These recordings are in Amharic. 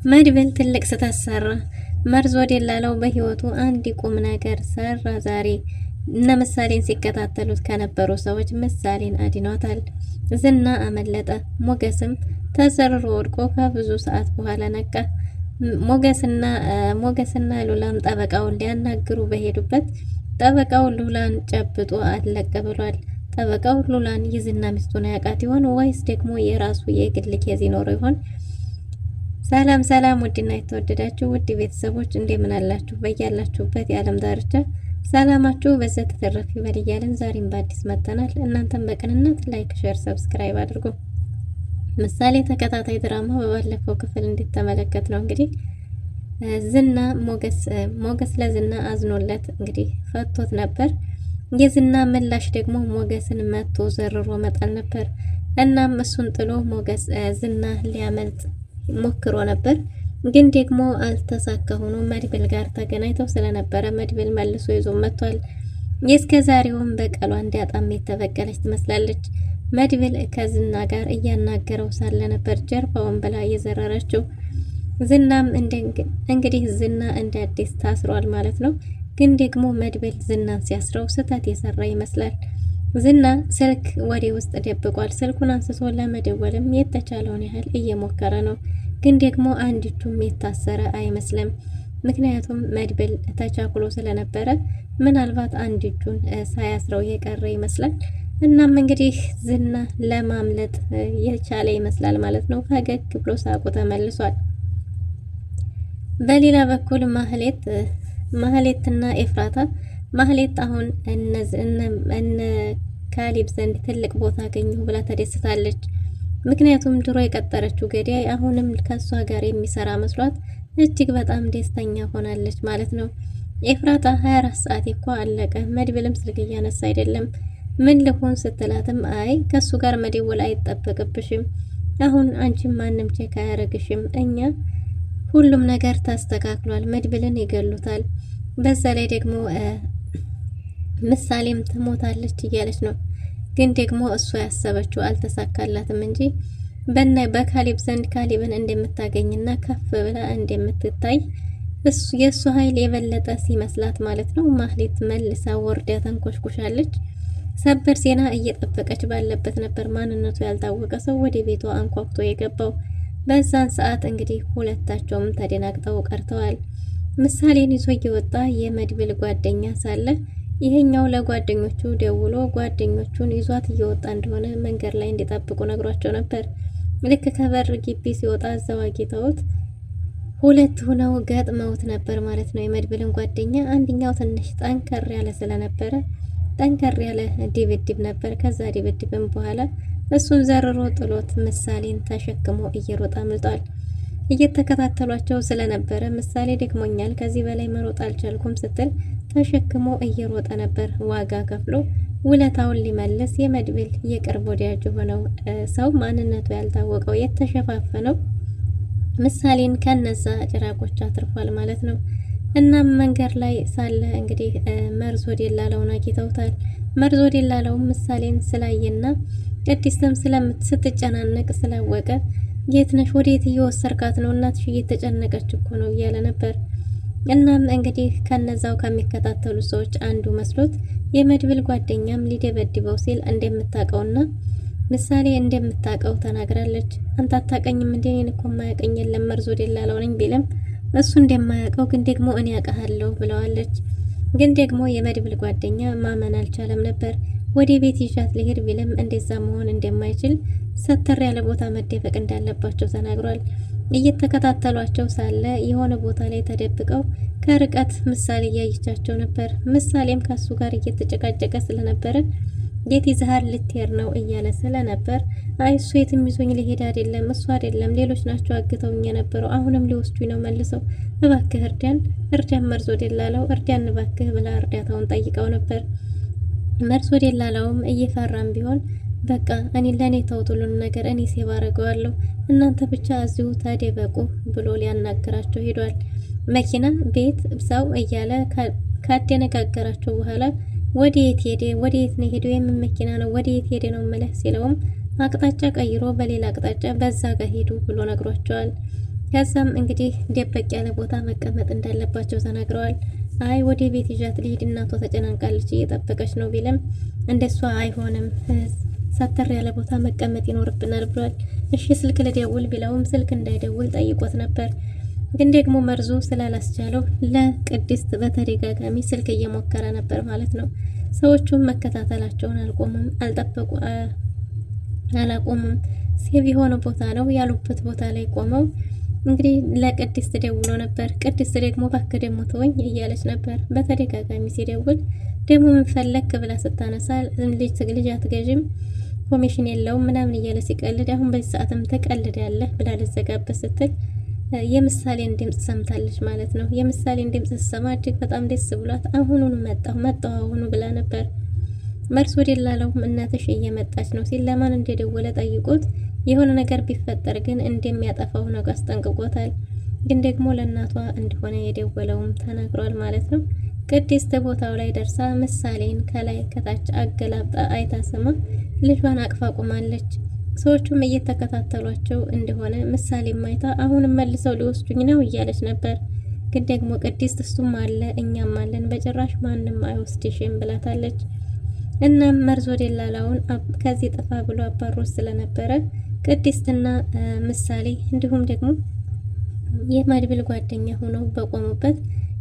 መድብል ትልቅ ስህተት ሰራ። መርዞ ደላላው በህይወቱ አንድ ቁም ነገር ሰራ ዛሬ። እነ ምሳሌን ሲከታተሉት ከነበሩ ሰዎች ምሳሌን አድኗታል። ዝና አመለጠ። ሞገስም ተዘርሮ ወድቆ ከብዙ ሰዓት በኋላ ነቃ። ሞገስና ሉላም ጠበቃውን ሊያናግሩ በሄዱበት ጠበቃው ሉላን ጨብጦ አለቀ ብሏል። ጠበቃው ሉላን የዝና ሚስቱን ያውቃት ይሆን ወይስ ደግሞ የራሱ የግል ኬዝ ይኖረው ይሆን? ሰላም ሰላም፣ ውድና የተወደዳችሁ ውድ ቤተሰቦች እንደምን አላችሁ? በያላችሁበት የዓለም ዳርቻ ሰላማችሁ በዘት ተተረፍ ይበል እያልን ዛሬም በአዲስ መጥተናል። እናንተም በቅንነት ላይክ፣ ሼር፣ ሰብስክራይብ አድርጉ። ምሳሌ ተከታታይ ድራማ በባለፈው ክፍል እንድትመለከት ነው እንግዲህ ዝና ሞገስ ለዝና አዝኖለት እንግዲህ ፈቶት ነበር። የዝና ምላሽ ደግሞ ሞገስን መቶ ዘርሮ መጣል ነበር። እናም እሱን ጥሎ ሞገስ ዝና ሊያመልጥ ሞክሮ ነበር፣ ግን ደግሞ አልተሳካ ሆኖ መድብል ጋር ተገናኝተው ስለነበረ መድብል መልሶ ይዞ መጥቷል። የእስከ ዛሬውን በቀሏ እንዲያጣም የተበቀለች ትመስላለች። መድብል ከዝና ጋር እያናገረው ሳለ ነበር ጀርባውን ብላ እየዘረረችው። ዝናም እንግዲህ ዝና እንደ አዲስ ታስሯል ማለት ነው። ግን ደግሞ መድብል ዝናን ሲያስረው ስህተት የሰራ ይመስላል። ዝና ስልክ ወደ ውስጥ ደብቋል። ስልኩን አንስቶ ለመደወልም የተቻለውን ያህል እየሞከረ ነው። ግን ደግሞ አንድ እጁም የታሰረ አይመስልም። ምክንያቱም መድብል ተቻኩሎ ስለነበረ ምናልባት አንድ እጁን ሳያስረው የቀረ ይመስላል። እናም እንግዲህ ዝና ለማምለጥ የቻለ ይመስላል ማለት ነው። ፈገግ ብሎ ሳቁ ተመልሷል። በሌላ በኩል ማህሌትና ኤፍራታ ማህሌት አሁን እነ ካሊብ ዘንድ ትልቅ ቦታ አገኘሁ ብላ ተደስታለች። ምክንያቱም ድሮ የቀጠረችው ገዳይ አሁንም ከሷ ጋር የሚሰራ መስሏት እጅግ በጣም ደስተኛ ሆናለች ማለት ነው። ኤፍራታ 24 ሰዓት እኮ አለቀ፣ መድብልም ስልክ እያነሳ አይደለም፣ ምን ልሆን ስትላትም አይ ከሱ ጋር መደወል አይጠበቅብሽም፣ አሁን አንቺም ማንም ቼክ አያረግሽም፣ እኛ ሁሉም ነገር ተስተካክሏል፣ መድብልን ይገሉታል፣ በዛ ላይ ደግሞ ምሳሌም ትሞታለች እያለች ነው። ግን ደግሞ እሷ ያሰበችው አልተሳካላትም እንጂ በካሊብ ዘንድ ካሊብን እንደምታገኝና ከፍ ብላ እንደምትታይ የእሱ ኃይል የበለጠ ሲመስላት ማለት ነው። ማህሌት መልሳ ወርዳ ተንኮሽኩሻለች። ሰበር ዜና እየጠበቀች ባለበት ነበር ማንነቱ ያልታወቀ ሰው ወደ ቤቷ አንኳኩቶ የገባው። በዛን ሰዓት እንግዲህ ሁለታቸውም ተደናግጠው ቀርተዋል። ምሳሌን ይዞ እየወጣ የመድብል ጓደኛ ሳለ ይሄኛው ለጓደኞቹ ደውሎ ጓደኞቹን ይዟት እየወጣ እንደሆነ መንገድ ላይ እንዲጠብቁ ነግሯቸው ነበር። ልክ ከበር ግቢ ሲወጣ እዛው አግኝተውት ሁለት ሆነው ገጥመውት ነበር ማለት ነው። የመድብልን ጓደኛ አንደኛው ትንሽ ጠንከር ያለ ስለነበረ ጠንከር ያለ ድብድብ ነበር። ከዛ ድብድብም በኋላ እሱን ዘርሮ ጥሎት ምሳሌን ተሸክሞ እየሮጠ አምልጧል። እየተከታተሏቸው ስለነበረ ምሳሌ ደክሞኛል፣ ከዚህ በላይ መሮጥ አልቻልኩም ስትል ተሸክሞ እየሮጠ ነበር። ዋጋ ከፍሎ ውለታውን ሊመልስ የመድብል የቅርብ ወዳጅ የሆነው ሰው ማንነቱ ያልታወቀው የተሸፋፈነው ምሳሌን ከነዛ ጭራቆች አትርፏል ማለት ነው። እናም መንገድ ላይ ሳለ እንግዲህ መርዞ ደላላውን አግኝተውታል። መርዞ ደላላው ምሳሌን ስላየና ቅድስትም ስትጨናነቅ ስላወቀ የት ነሽ? ወዴት እየወሰድካት ነው? እናትሽ እየተጨነቀች እኮ ነው እያለ ነበር። እናም እንግዲህ ከነዛው ከሚከታተሉ ሰዎች አንዱ መስሎት የመድብል ጓደኛም ሊደበድበው ሲል እንደምታውቀውና ምሳሌ እንደምታውቀው ተናግራለች። አንተ አታውቀኝም እንዴ? እኔን እኮ የማያውቀኝ የለም መርዞ ደላላው ነኝ ቢልም እሱ እንደማያውቀው ግን ደግሞ እኔ ያውቃለሁ ብለዋለች። ግን ደግሞ የመድብል ጓደኛ ማመን አልቻለም ነበር። ወደ ቤት ይዣት ሊሄድ ቢልም እንደዛ መሆን እንደማይችል ሰተር ያለ ቦታ መደበቅ እንዳለባቸው ተናግሯል። እየተከታተሏቸው ሳለ የሆነ ቦታ ላይ ተደብቀው ከርቀት ምሳሌ እያየቻቸው ነበር። ምሳሌም ከሱ ጋር እየተጨቃጨቀ ስለነበረ የት ይዘሃል ልትሄድ ነው እያለ ስለነበር አይ እሱ የትም ይዞኝ ሊሄድ አይደለም፣ እሱ አይደለም ሌሎች ናቸው አግተውኝ የነበረው፣ አሁንም ሊወስዱኝ ነው መልሰው፣ እባክህ እርዳን መርዞ ደላላው እርዳን እባክህ ብላ እርዳታውን ጠይቀው ነበር። መርዞ ደላላውም እየፈራም ቢሆን በቃ ለኔ ተውጡልን ነገር እኔ ሴቭ አደርገዋለሁ እናንተ ብቻ እዚሁ ተደበቁ ብሎ ሊያናግራቸው ሄዷል። መኪና፣ ቤት፣ ሰው እያለ ካደነጋገራቸው በኋላ ወዴት ሄደ? ወዴት ነው ሄደው? የምን መኪና ነው? ወዴት ሄደ ነው መለስ ሲለውም አቅጣጫ ቀይሮ በሌላ አቅጣጫ በዛ ጋር ሄዱ ብሎ ነግሯቸዋል። ከዛም እንግዲህ ደበቅ ያለ ቦታ መቀመጥ እንዳለባቸው ተናግረዋል። አይ ወደ ቤት ይዣት ልሂድ እናቷ ተጨናንቃለች እየጠበቀች ነው ቢልም እንደሷ አይሆንም ሰተር ያለ ቦታ መቀመጥ ይኖርብናል ብሏል። እሺ ስልክ ልደውል ቢለውም ስልክ እንዳይደውል ጠይቆት ነበር። ግን ደግሞ መርዙ ስላላስቻለው ለቅድስት በተደጋጋሚ ስልክ እየሞከረ ነበር ማለት ነው። ሰዎቹም መከታተላቸውን አላቆሙም። ሴቭ የሆነ ቦታ ነው ያሉበት ቦታ ላይ ቆመው እንግዲህ ለቅድስት ደውሎ ነበር። ቅድስት ደግሞ እባክህ ደግሞ ተወኝ እያለች ነበር። በተደጋጋሚ ሲደውል ደግሞ ምን ፈለክ ብላ ስታነሳ ልጅ አትገዥም ኮሚሽን የለውም ምናምን እያለ ሲቀልድ አሁን በዚህ ሰዓትም ትቀልዳለህ ብላ ልዘጋበት ስትል የምሳሌን ድምጽ ሰምታለች ማለት ነው። የምሳሌን ድምጽ ስትሰማ እጅግ በጣም ደስ ብሏት አሁኑኑ መጣሁ አሁኑ ብላ ነበር። መርስ ወደላላውም እናትሽ እየመጣች ነው ሲል ለማን እንደደወለ ጠይቆት የሆነ ነገር ቢፈጠር ግን እንደሚያጠፋው ነው አስጠንቅቆታል። ግን ደግሞ ለእናቷ እንደሆነ የደወለውም ተናግሯል ማለት ነው። ቅድስት ቦታው ላይ ደርሳ ምሳሌን ከላይ ከታች አገላብጣ አይታ ስማ ልጇን አቅፋ ቆማለች። ሰዎቹም እየተከታተሏቸው እንደሆነ ምሳሌ ማይታ አሁንም መልሰው ሊወስዱኝ ነው እያለች ነበር። ግን ደግሞ ቅድስት እሱም አለ እኛም አለን በጭራሽ ማንም አይወስድሽም ብላታለች። እናም መርዞ ደላላውን ከዚህ ጥፋ ብሎ አባሮስ ስለነበረ ቅድስትና ምሳሌ እንዲሁም ደግሞ የመድብል ጓደኛ ሆነው በቆሙበት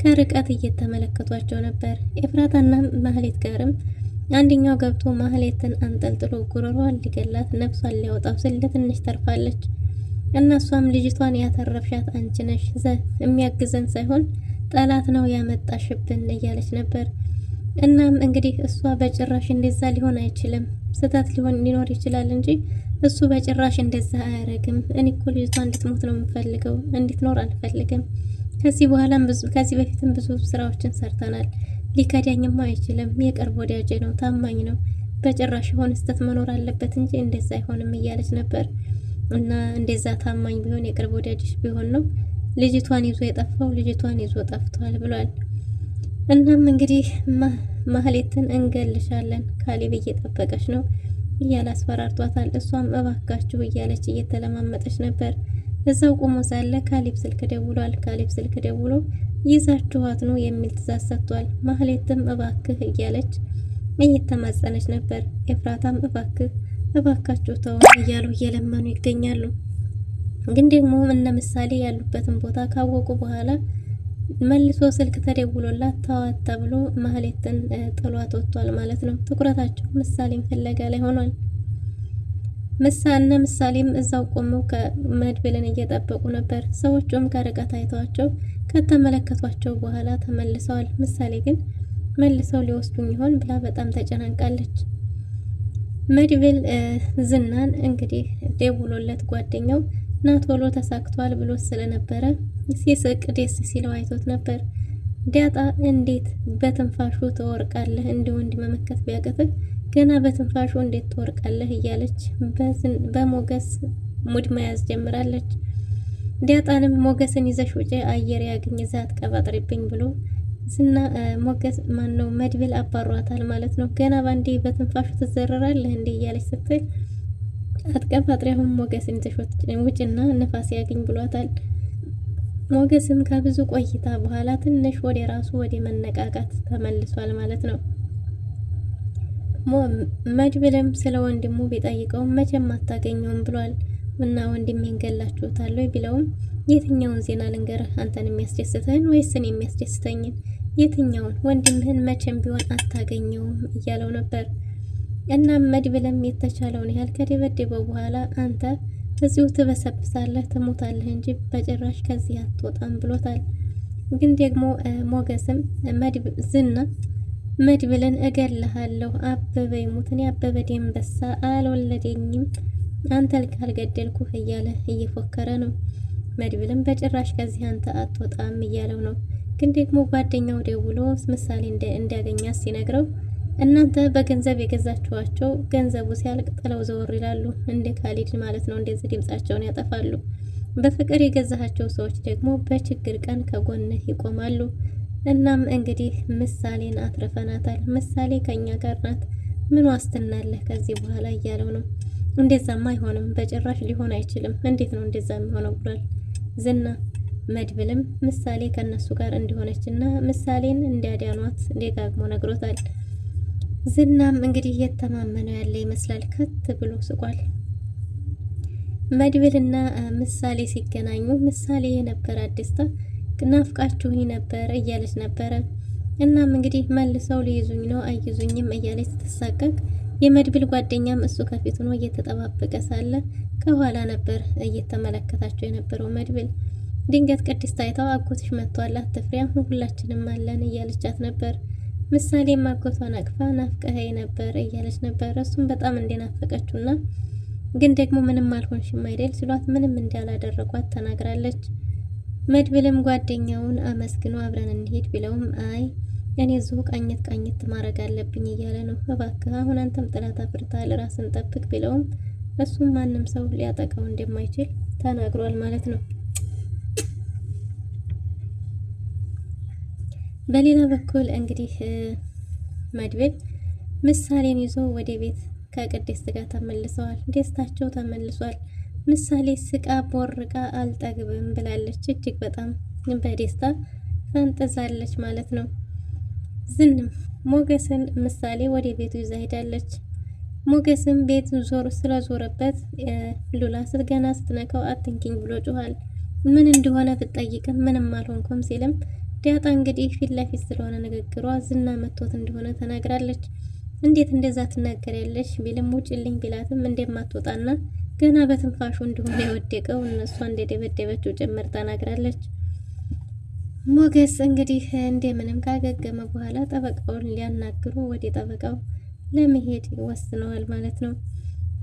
ከርቀት እየተመለከቷቸው ነበር። ኤፍራታና ማህሌት ጋርም አንደኛው ገብቶ ማህሌትን አንጠልጥሎ ጉሮሯን ሊገላት ነፍሷን ሊያወጣው ስለ ትንሽ ተርፋለች። እነሷም ልጅቷን ያተረፍሻት አንቺ ነሽ፣ የሚያግዘን ሳይሆን ጠላት ነው ያመጣሽብን እያለች ነበር። እናም እንግዲህ እሷ በጭራሽ እንደዛ ሊሆን አይችልም፣ ስህተት ሊኖር ይችላል እንጂ እሱ በጭራሽ እንደዛ አያረግም። እኔ እኮ ልጅቷ እንድትሞት ነው የምፈልገው፣ እንድትኖር አልፈልግም። ከዚህ በፊትም ብዙ ስራዎችን ሰርተናል። ሊከዳኝማ አይችልም። የቅርብ ወዳጄ ነው፣ ታማኝ ነው። በጭራሽ የሆነ ስህተት መኖር አለበት እንጂ እንደዛ አይሆንም እያለች ነበር። እና እንደዛ ታማኝ ቢሆን የቅርብ ወዳጅሽ ቢሆን ነው ልጅቷን ይዞ የጠፋው፣ ልጅቷን ይዞ ጠፍቷል ብሏል። እናም እንግዲህ ማህሌትን እንገልሻለን ካሌብ እየጠበቀች ነው እያለ አስፈራርቷታል። እሷም እባካችሁ እያለች እየተለማመጠች ነበር። እዛው ቆሞ ሳለ ካሌብ ስልክ ደውሏል። ካሌብ ስልክ ደውሎ ይዛችኋት ነው የሚል ትዕዛዝ ሰጥቷል። ማህሌትም እባክህ እያለች እየተማጸነች ነበር። ኤፍራታም እባካችሁ ተው እያሉ እየለመኑ ይገኛሉ። ግን ደግሞ እነ ምሳሌ ያሉበትን ቦታ ካወቁ በኋላ መልሶ ስልክ ተደውሎላት ተዋት ተብሎ ማህሌትን ጥሏት ወጥቷል ማለት ነው። ትኩረታቸው ምሳሌን ፍለጋ ላይ ሆኗል። ምሳሌም እዛው ቆመው ከመድብልን እየጠበቁ ነበር። ሰዎቹም ከርቀት አይተዋቸው ከተመለከቷቸው በኋላ ተመልሰዋል። ምሳሌ ግን መልሰው ሊወስዱኝ ይሆን ብላ በጣም ተጨናንቃለች። መድብል ዝናን እንግዲህ ደውሎለት ጓደኛው ናቶሎ ተሳክቷል ብሎ ስለነበረ ሲስቅ ደስ ሲለው አይቶት ነበር። ዳጣ እንዴት በትንፋሹ ትወርቃለህ? እንደ ወንድ መመከት ቢያቅትህ ገና በትንፋሹ እንዴት ትወርቃለህ? እያለች በሞገስ ሙድ መያዝ ጀምራለች። ዳጣንም ሞገስን ይዘሽ ውጪ አየር ያግኝ እዛ አትቀባጥሪብኝ ብሎ ዝና ሞገስ ማነው መድብል አባሯታል ማለት ነው። ገና ባንዴ በትንፋሹ ትዘረራለህ እንዴ እያለች ስትል አትቀባጥሪ አሁን ሞገስን ይዘሽ ውጭና ነፋስ ያግኝ ብሏታል። ሞገስም ከብዙ ቆይታ በኋላ ትንሽ ወደ ራሱ ወደ መነቃቃት ተመልሷል ማለት ነው። መድብልም ስለ ወንድሙ ቢጠይቀው መቼም አታገኘውም ብሏል። እና ወንድሜን ገላችሁታል ቢለውም የትኛውን ዜና ልንገርህ? አንተን የሚያስደስትህን ወይስ እኔን የሚያስደስተኝን? የትኛውን? ወንድምህን መቼም ቢሆን አታገኘውም እያለው ነበር። እናም መድብልም የተቻለውን ያህል ከደበደበው በኋላ አንተ እዚሁ ትበሰብሳለህ ትሞታለህ እንጂ በጭራሽ ከዚህ አትወጣም ብሎታል። ግን ደግሞ ሞገስም ዝና መድብልን እገልሃለሁ አበበ ይሙትን ያበበ ደንበሳ አልወለደኝም አንተ ካልገደልኩህ እያለ እየፎከረ ነው። መድብልም በጭራሽ ከዚህ አንተ አትወጣም እያለው ነው። ግን ደግሞ ጓደኛው ደውሎ ምሳሌ እንዲያገኛት ሲነግረው እናንተ በገንዘብ የገዛችኋቸው ገንዘቡ ሲያልቅ ጥለው ዘወር ይላሉ፣ እንደ ካሊድ ማለት ነው። እንደዚህ ድምጻቸውን ያጠፋሉ። በፍቅር የገዛሃቸው ሰዎች ደግሞ በችግር ቀን ከጎንህ ይቆማሉ። እናም እንግዲህ ምሳሌን አትረፈናታል። ምሳሌ ከኛ ጋር ናት። ምን ዋስትና አለህ ከዚህ በኋላ እያለው ነው። እንደዛማ አይሆንም፣ በጭራሽ ሊሆን አይችልም። እንዴት ነው እንደዛ የሚሆነው ብሏል። ዝና። መድብልም ምሳሌ ከነሱ ጋር እንደሆነችና ምሳሌን እንዲያዳኗት ደጋግሞ ነግሮታል። ዝናም እንግዲህ የተማመነው ያለ ይመስላል። ከት ብሎ ስቋል። መድብልና ምሳሌ ሲገናኙ ምሳሌ የነበራት ደስታ ናፍቃችሁኝ ነበር እያለች ነበረ። እናም እንግዲህ መልሰው ሊይዙኝ ነው አይይዙኝም እያለች ስትሳቀቅ የመድብል ጓደኛም እሱ ከፊት ሆኖ እየተጠባበቀ ሳለ ከኋላ ነበር እየተመለከታቸው የነበረው መድብል። ድንገት ቅድስት አይታው አጎትሽ መጥቷል አትፍሪያ ሁላችንም አለን እያለቻት ነበር። ምሳሌም አጎቷን አቅፋ ናፍቀኸኝ ነበር እያለች ነበር። እሱም በጣም እንደናፈቀችውና ግን ደግሞ ምንም አልሆንሽም አይደል ሲሏት ምንም እንዳላደረጓት ተናግራለች። መድብልም ጓደኛውን አመስግኖ አብረን እንሄድ ቢለውም አይ እኔ እዚሁ ቃኘት ማድረግ አለብኝ እያለ ነው። እባክህ አሁን አንተም ጥላት አፍርተሃል ራስን ጠብቅ ቢለውም እሱም ማንም ሰው ሊያጠቃው እንደማይችል ተናግሯል ማለት ነው። በሌላ በኩል እንግዲህ መድብል ምሳሌን ይዞ ወደ ቤት ከቅድስት ጋር ተመልሰዋል። ደስታቸው ተመልሷል። ምሳሌ ስቃ ቦርቃ አልጠግብም ብላለች። እጅግ በጣም በደስታ ፈንጥዛለች ማለት ነው። ዝንም ሞገስን ምሳሌ ወደ ቤቱ ይዛ ሄዳለች። ሞገስም ቤት ስለዞረበት ሉላ ስትገና ስትነካው አትንኪኝ ብሎ ጮኋል። ምን እንደሆነ ብትጠይቅም ምንም አልሆንኩም ሲልም ዳጣ እንግዲህ ፊት ለፊት ስለሆነ ንግግሯ ዝና መቶት እንደሆነ ተናግራለች። እንዴት እንደዛ ትናገሪያለሽ ቢልም ውጭልኝ ቢላትም እንደማትወጣና ገና በትንፋሹ እንደሆነ የወደቀው እነሷ እንደደበደበችው ጭምር ተናግራለች። ሞገስ እንግዲህ እንደምንም ካገገመ በኋላ ጠበቃውን ሊያናግሩ ወደ ጠበቃው ለመሄድ ወስነዋል ማለት ነው።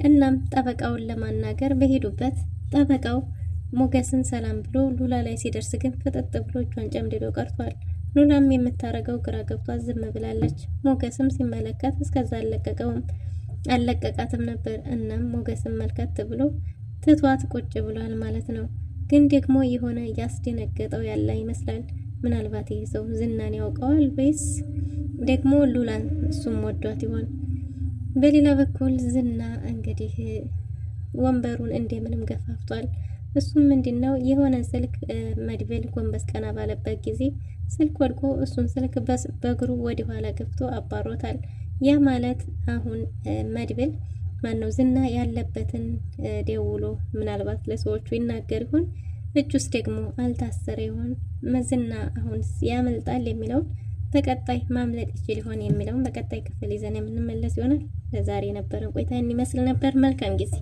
እናም ጠበቃውን ለማናገር በሄዱበት ጠበቃው ሞገስን ሰላም ብሎ ሉላ ላይ ሲደርስ ግን ፍጥጥ ብሎ እጇን ጨምድዶ ቀርቷል። ሉላም የምታረገው ግራ ገብቷት ዝም ብላለች። ሞገስም ሲመለከት እስከዛ አለቀቃትም ነበር። እናም ሞገስም መልከት ብሎ ትቷት ቁጭ ብሏል ማለት ነው። ግን ደግሞ የሆነ ያስደነገጠው ያለ ይመስላል። ምናልባት ይህ ሰው ዝናን ያውቀዋል ወይስ ደግሞ ሉላን እሱም ወዷት ይሆን? በሌላ በኩል ዝና እንግዲህ ወንበሩን እንደምንም ገፋፍቷል። እሱም ምንድነው የሆነ ስልክ መድብል ጎንበስ ቀና ባለበት ጊዜ ስልክ ወድቆ እሱን ስልክ በእግሩ ወደ ኋላ ገፍቶ አባሮታል። ያ ማለት አሁን መድብል ማነው ዝና ያለበትን ደውሎ ምናልባት ለሰዎቹ ይናገር ይሆን? እጁስ ደግሞ አልታሰረ ይሆን? ዝና አሁን ያመልጣል የሚለውን በቀጣይ ማምለጥ ይችል ይሆን የሚለውን በቀጣይ ክፍል ይዘን የምንመለስ ይሆናል። ለዛሬ የነበረን ቆይታ ይመስል ነበር። መልካም ጊዜ